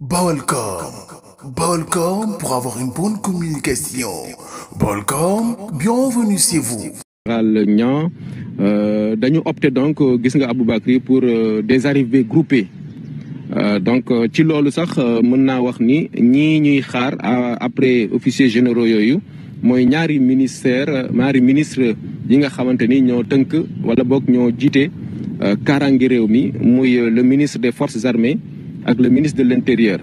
Balcom. Balcom pour avoir une bonne communication. Balcom, bienvenue chez vous. Dañu opté donc gis nga Aboubacry pour des arrivées groupées donc ci loolu sax mën naa wax ni ñii ñuy xaar après officiers généraux yooyu mooy ñaari ministre yi nga xamante ni ñoo tënk wala boog ñoo jiite kaaraange réew mi muy le ministre des forces armées ak le ministre de l'intérieur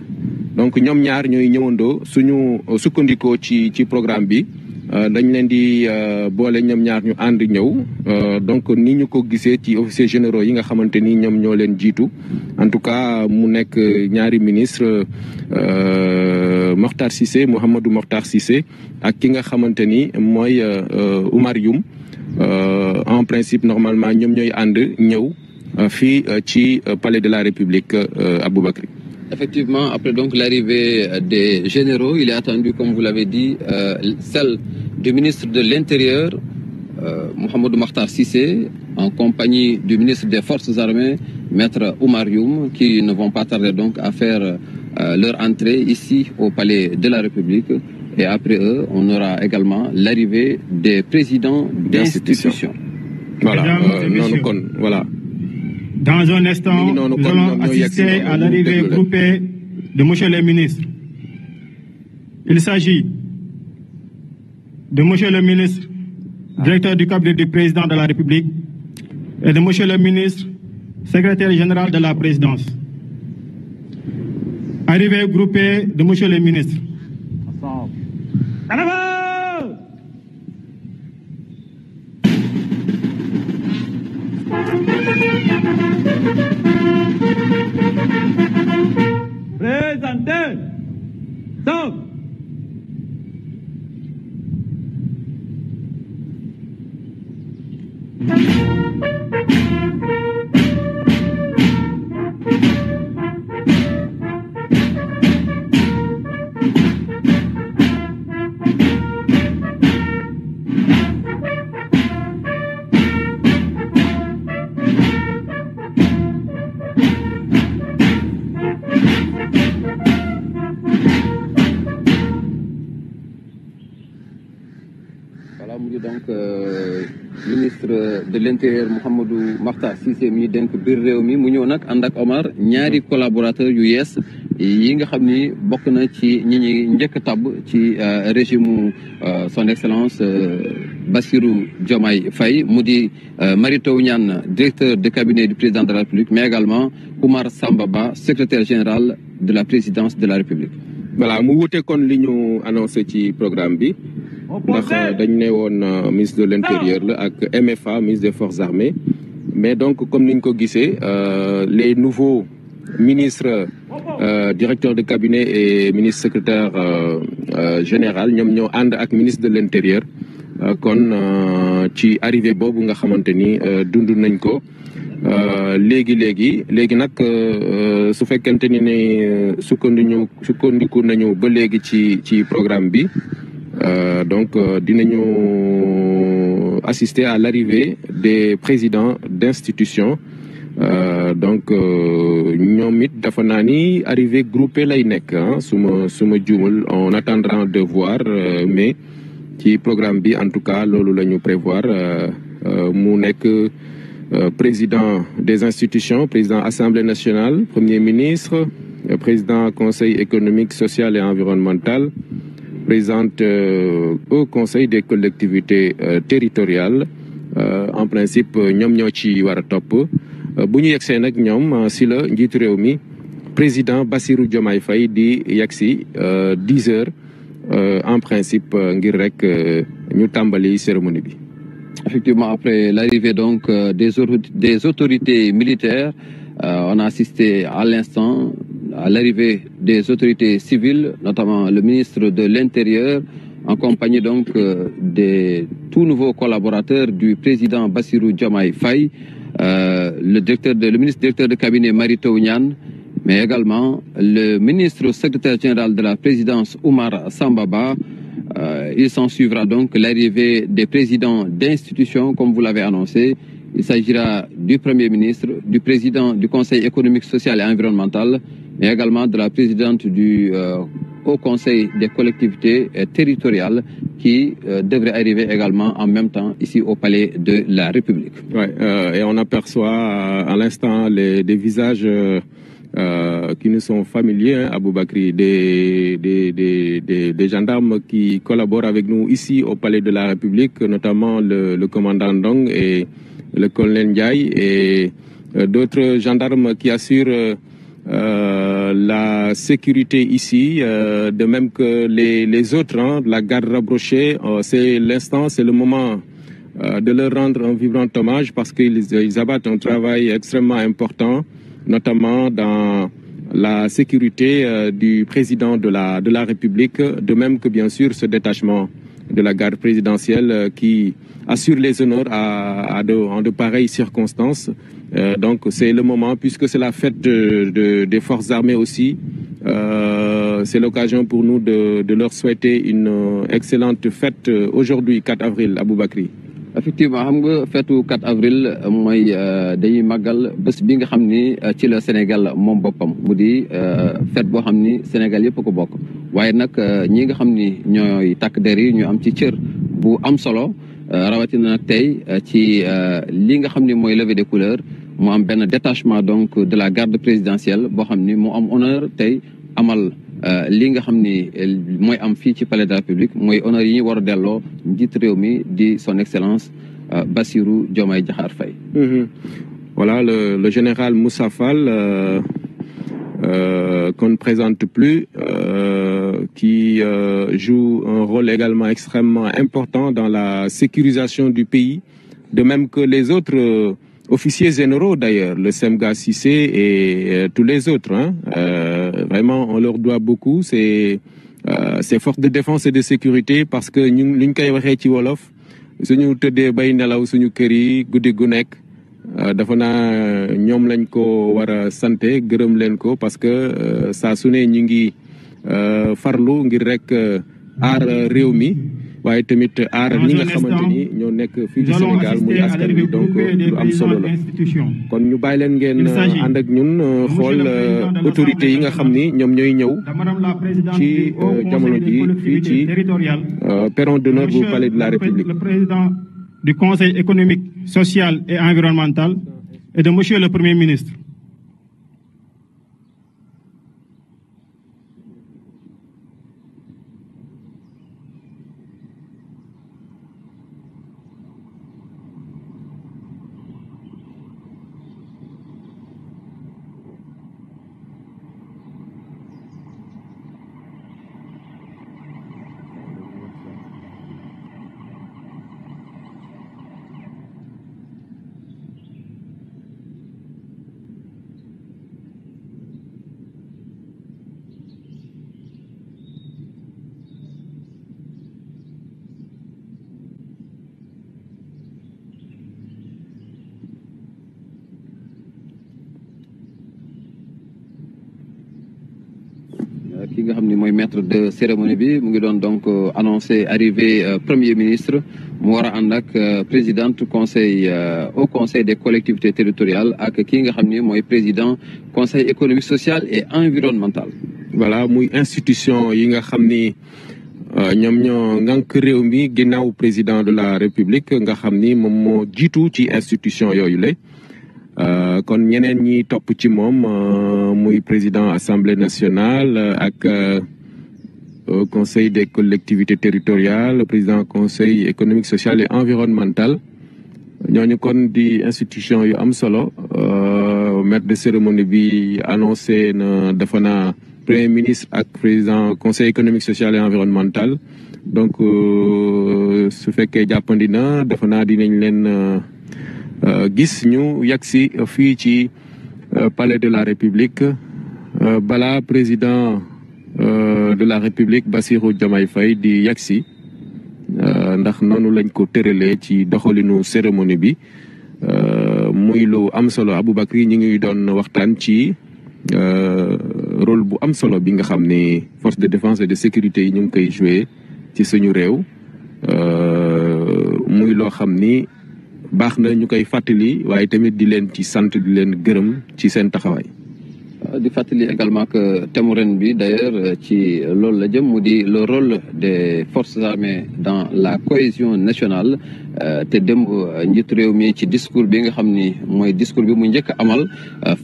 donc ñoom ñaar ñooy ñëwandoo suñu sukkandikoo ci programme bi dañ leen di boole ñoom ñaar ñu ànd ñëw donc ni ñu ko gisee ci officiers généraux yi nga xamante ni ñoom ñoo leen jiitu en tout cas mu nekk ñaari ministre Mokhtar Cissé Mouhamadou Mokhtar Cissé ak ki nga xamante ni mooy Oumar Youm en principe normalement ñoom ñooy ànd ñëw fii ci palais de la République Aboubacry. Effectivement, après donc l'arrivée des généraux, il est attendu, comme vous l'avez dit, celle du ministre de l'Intérieur, Mouhamadou Mokhtar Cissé, en compagnie du ministre des Forces armées, Maître Oumar Youm, qui ne vont pas tarder donc à faire leur entrée ici au palais de la République. Et après eux, on aura également l'arrivée des présidents d'institutions. Voilà, voilà. Dans un instant, nous allons assister à l'arrivée groupée de monsieur le ministre. Il s'agit de monsieur le ministre, directeur du cabinet du président de la République, et de monsieur le ministre, secrétaire général de la présidence. Arrivée groupée de monsieur le ministre. Présentez. Stop. Voilà, mu ngi donc ministre de l'Intérieur Mouhamadou Mokhtar Cissé mi denk biir réew mi mu ñëw nag ànd ak Omar ñaari collaborateurs yu yees yi nga xam ni bokk na ci ñi njëkk tabb ci régime son excellence Bassirou Diomaye Faye mu di Mary Teuw Niane directeur de cabinet du président de la République mais également Oumar Samba Ba secrétaire général de la présidence de la République. Voilà mu wute kon li ñu annoncé ci programme bi ndax dañ ne woon ministre de l'Intérieur la ak MFA ministre des Forces armées mais donc comme ni ñu ko gisee les nouveaux ministres directeurs de cabinet et ministre secrétaire général ñoom ñoo ànd ak ministre de l'Intérieur kon ci arrivée boobu nga xamante ni dund nañ ko léegi nag su fekkente ni ne sukkandiku nañu ba léegi ci programme bi donc dinañu assister à l'arrivée des présidents d'institutions donc ñoom it dafa naa ni arrivée groupée lay nekk suma juumul on attendra de voir mais ci programme bi en tout cas loolu la ñu prévoir mu nekk président des institutions président Assemblée nationale premier ministre président conseil économique social et environnemental présidente au conseil des collectivités territoriales en principe ñoom ñoo ci war a topp bu ñu yegsee nag ñoom si la njiitu réew mi président Bassirou Diomaye Faye di yegsi 10 heures en principe ngir rek ñu tàmbali cérémonie bi. Effectivement, après l'arrivée donc des autorités militaires, on a assisté à l'instant à l'arrivée des autorités civiles, notamment le ministre de l'Intérieur, en compagnie donc des tout nouveaux collaborateurs du président Bassirou Diomaye Faye, le ministre directeur de cabinet Mary Teuw Niane, mais également le ministre secrétaire général de la présidence Oumar Samba Ba. Il s'en suivra donc l'arrivée des présidents d'institutions, comme vous l'avez annoncé. Il s'agira du Premier ministre, du président du Conseil économique, social et environnemental, mais également de la présidente du Haut Conseil des collectivités territoriales qui devrait arriver également en même temps ici au Palais de la République. Ouais, et on aperçoit à l'instant des visages qui nous sont familiers, hein, Aboubakri, des gendarmes qui collaborent avec nous ici au Palais de la République, notamment le commandant Ndong et le colonel Ndiaye et d'autres gendarmes qui assurent la sécurité ici, de même que les autres, hein, la garde rapprochée. C'est l'instant, c'est le moment de leur rendre un vibrant hommage parce qu'ils abattent un travail extrêmement important, notamment dans la sécurité du président de la République, de même que bien sûr ce détachement de la garde présidentielle qui assure les honneurs en de pareilles circonstances. Donc c'est le moment, puisque c'est la fête des forces armées aussi, c'est l'occasion pour nous de leur souhaiter une excellente fête aujourd'hui, 4 avril, Aboubakri. Effectivement, xam nga feetu 4 avril mooy dañuy màggal bés bi nga xam ni ci la Sénégal moom boppam mu di fête boo xam ni Sénégal yëpp ko bokk waaye nag ñi nga xam ni ñooy takk der yi ñu am ci cër bu am solo rawatina nag tey ci li nga xam ni mooy levée des couleurs mu am benn détachement donc de la garde présidentielle boo xam ni mu am honneur tey amal li nga xam ni mooy am fii ci palais de la République mooy honneur yi ñu war a delloo njiit réew mi di son excellence Bassirou Diomaye Diakhar Faye. Voilà le général Moussa Fall qu'on ne présente plus, qui joue un rôle également extrêmement important dans la sécurisation du pays, de même que les autres officiers généraux d'ailleurs, le Semga Cissé et tous les autres. Hein. Vraiment, on leur doit beaucoup. C'est forces de défense et de sécurité parce que ñu liñ koy waxee ci wolof suñu tëddee bay nelaw suñu kër yi guddi gu nekk dafa naa ñoom lañ ko war a sante gërëm leen ko parce que saa su ne ñu ngi farlu ngir rek aar réew mi. waaye tamit aar ñi nga xamante ni ñoo nekk fii ci Sénégal muy askan bi donc lu am solo la kon ñu bàyyi leen ngeen ànd ak ñun xool autorités yi nga xam ni ñoom ñooy ñëw ci jamono ji fii ci perron d'honneur bu palais de la République. Le président du Conseil économique, social et environnemental et de monsieur le Premier ministre. ki nga xam ni mooy maître de cérémonie bi mu ngi doon donc annoncé arrivée premier ministre mu war a ànd ak présidente conseil au conseil des collectivités territoriales ak ki nga xam ni mooy président conseil économique social et environnemental. Voilà muy institution yi nga xam ni ñoom ñoo ngànk réew mi ginnaaw président de la république nga xam ni moom moo jiitu ci institution yooyu la. kon ñeneen ñi topp ci moom muy président assemblée nationale ak conseil des collectivités territoriales président conseil économique social et environnemental ñooñu kon di institution yu am solo maître de cérémonie bi annoncé na dafa na premier ministre ak président conseil économique social et environnemental donc su fekkee jàppandi na dafa naa dinañ leen gis ñu yagsi fii ci palais de la République bala président de la République Bassirou Diomaye Faye di yagsi ndax noonu lañ ko tëralee ci doxalinu cérémonie bi muy lu am solo Aboubakri ñi ngi doon waxtaan ci rôle bu am solo bi nga xam ni force de défense et de sécurité yi ñu ngi koy joué ci suñu réew muy loo xam ni baax na ñu koy fàttali waaye tamit di leen ci sant di leen gërëm ci seen taxawaay. di fàttali également que thème ren bi d'ailleurs ci loolu la jëm mu di le rôle des forces armées dans la cohésion nationale te démb njiitu réew mi ci discours bi nga xam ni mooy discours bi mu njëkk amal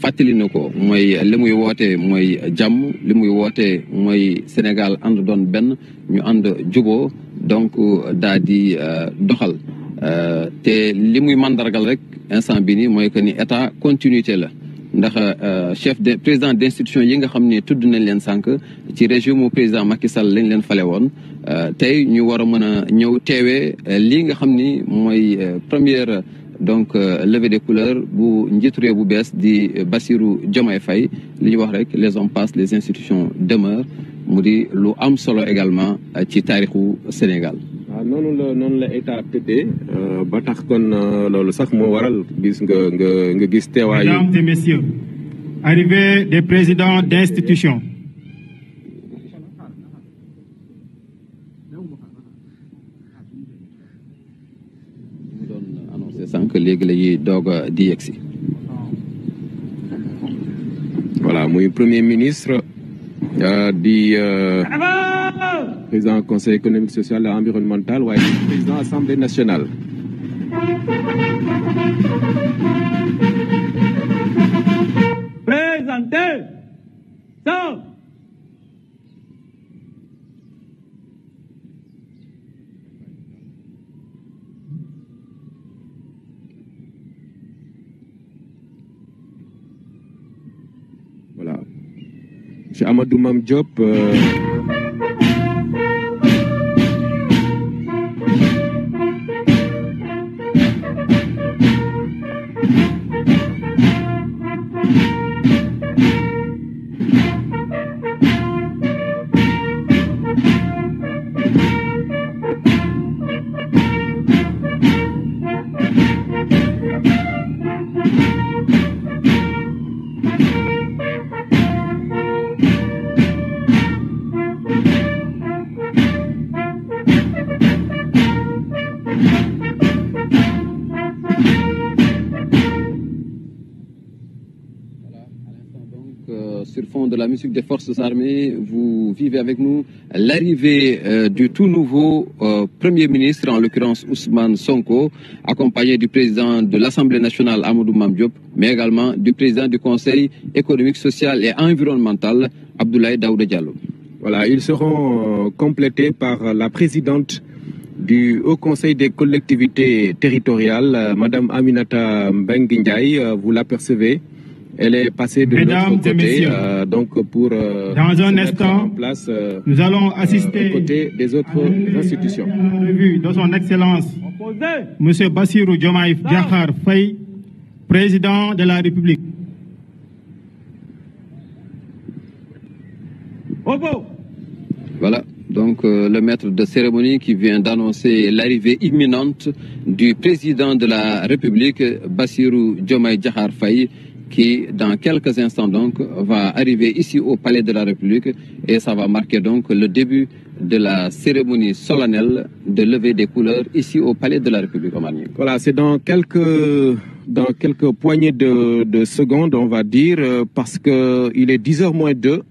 fàttali na ko mooy li muy woote mooy jàmm li muy woote mooy Sénégal ànd doon benn ñu ànd juboo donc daa di doxal te li muy mandargal rek instant bi ni mooy que ni état continuité la ndax président d'institution yi nga xam ne tudd nañ leen sànq ci régime président Macky Sall lañ leen fale woon tey ñu war a mën a ñëw teewee lii nga xam ni mooy première donc levée des couleurs bu njiitu réew bu bees di Bassirou Diomaye Faye li ñu wax rek les hommes passent les institutions demeurent mu di lu am solo également ci taarixu Sénégal. waaw noonu la état tëddee ba tax kon loolu sax moo waral gis nga gis teewaayu. Mesdames et messieurs, arrivée des présidents d'institutions. mu doon annoncé sànq léegi la ñuy doog a di yegsi. voilà muy premier ministre di. président du conseil économique social et environnemental waaye président assemblée nationale. Présentez ça. Voilà. Monsieur Amadou Mame Diop. Sur fond de la musique des forces armées, vous vivez avec nous l'arrivée du tout nouveau Premier ministre, en l'occurrence Ousmane Sonko, accompagné du président de l'Assemblée nationale Amadou Mame Diop, mais également du président du Conseil économique, social et environnemental Abdoulaye Daouda Diallo. Voilà, ils seront complétés par la présidente du Haut Conseil des collectivités territoriales, Madame Aminata Mbengue Ndiaye, vous l'apercevez. Elle est passée de l'autre côté, donc pour dans un instant, en place, nous allons assister aux côtés des autres institutions. Revue de son Excellence, Monsieur Bassirou Diomaye Diakhar Faye, président de la République. Voilà. Donc le maître de cérémonie qui vient d'annoncer l'arrivée imminente du président de la République, Bassirou Diomaye Diakhar Faye, qui dans quelques instants donc va arriver ici au Palais de la République et ça va marquer donc le début de la cérémonie solennelle de levée des couleurs ici au Palais de la République. Voilà, c'est dans quelques poignées de secondes, on va dire, parce que il est 10h moins 2.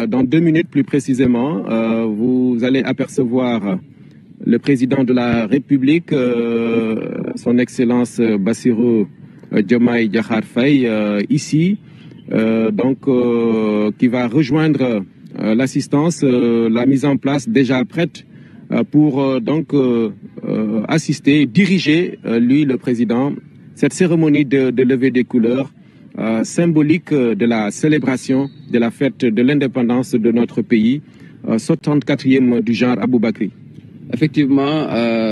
Dans 2 minutes plus précisément, vous allez apercevoir le président de la République, son Excellence Bassirou Diomaye Diakhar Faye, ici, qui va rejoindre l'assistance, la mise en place déjà prête pour assister, diriger, lui le président, cette cérémonie de levée des couleurs symbolique de la célébration de la fête de l'indépendance de notre pays, 74e du genre Aboubakri. Effectivement,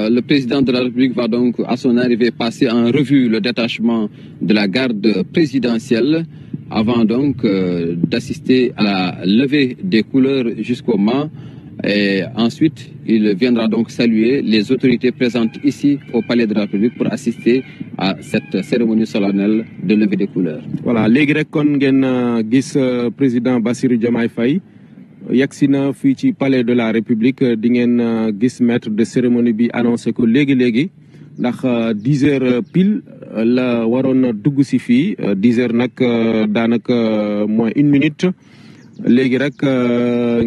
le président de la République va donc à son arrivée passer en revue le détachement de la garde présidentielle avant donc d'assister à la levée des couleurs jusqu'au mât. Et ensuite, il viendra donc saluer les autorités présentes ici au Palais de la République pour assister à cette cérémonie solennelle de levée des couleurs. Voilà, léegi rek kon ngeen gis président Bassirou Diomaye Faye yegsi na fii ci Palais de la République di ngeen gis maître de cérémonie bi annoncé ko léegi ndax 10 heures pile la waroon dugg si fii 10 heures nag daanaka moins 1 minute léegi rek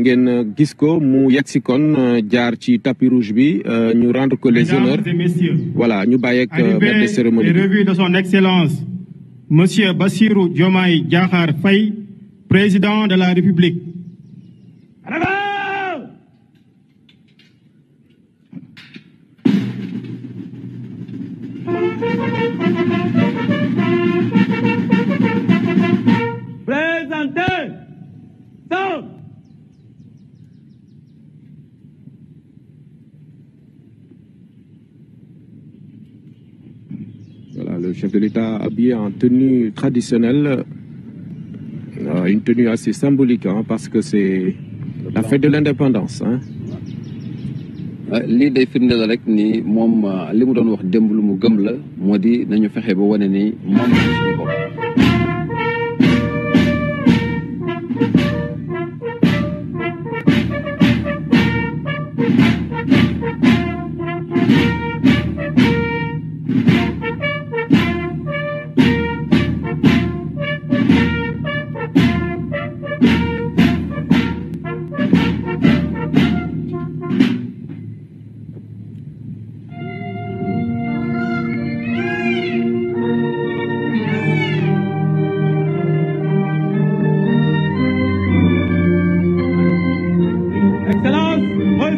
ngeen gis ko mu yegg si kon jaar ci tapis rouge bi ñu rendre ko les honneurs. Voilà ñu bàyyeeg maître de cérémonie bi. Revue de son excellence monsieur Bassirou Diomaye Diakhar Faye, président de la République. Présentez. Stop. Voilà, le chef de l'État habillé en tenue traditionnelle, une tenue assez symbolique parce que c'est la fête de l'indépendance. lii day firndeel rek ni moom li mu doon wax démb lu mu gëm la moo di nañu fexe ba wane ni moom suñu bopp.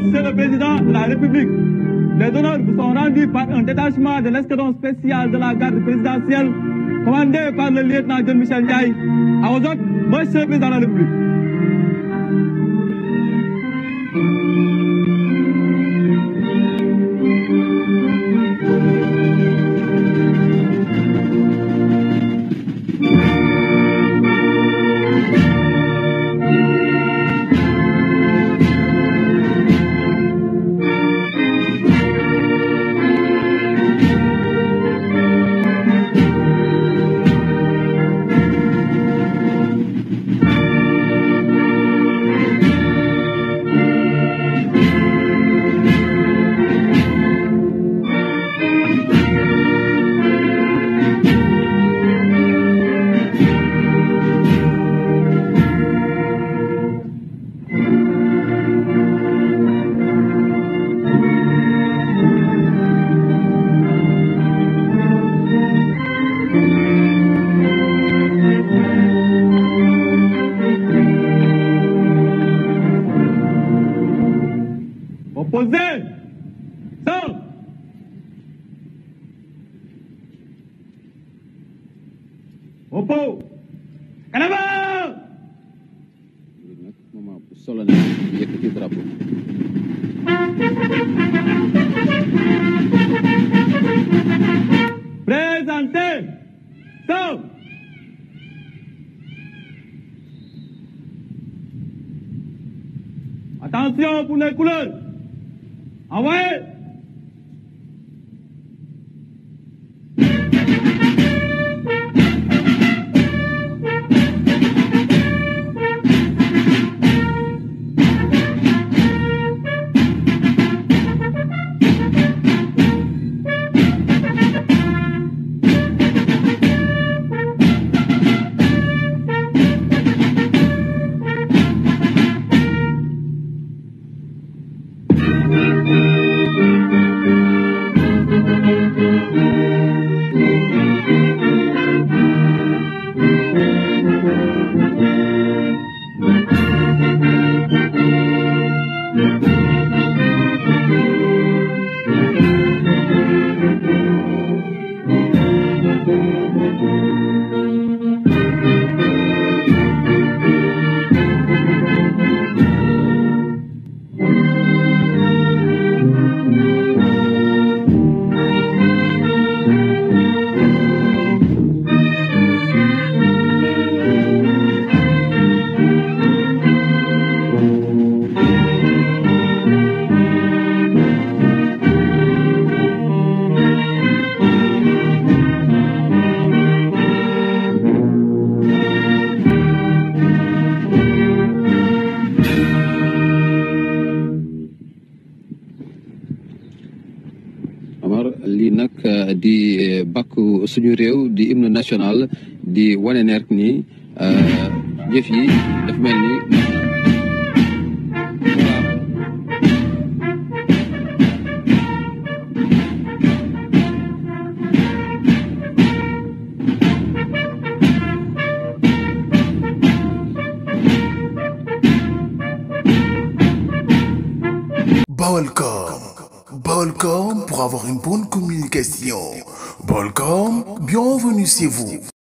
Monsieur le Président de la République, les honneurs vous sont rendus par un détachement de l'escadron spécial de la garde présidentielle commandé par le lieutenant John Michel Ndiaye. À vos ordres, Monsieur le Président de la République. Opposé. Stop. Oppo. Canada. Moment bu solennel yëkkati drapeau. Présentez. Stop. Attention pour les couleurs. Envoyez. di bakku suñu réew di hymne national di wane ne rek ni jëf yi dafa mel ni Balcom pour avoir une bonne communication. Balcom, bienvenue chez vous.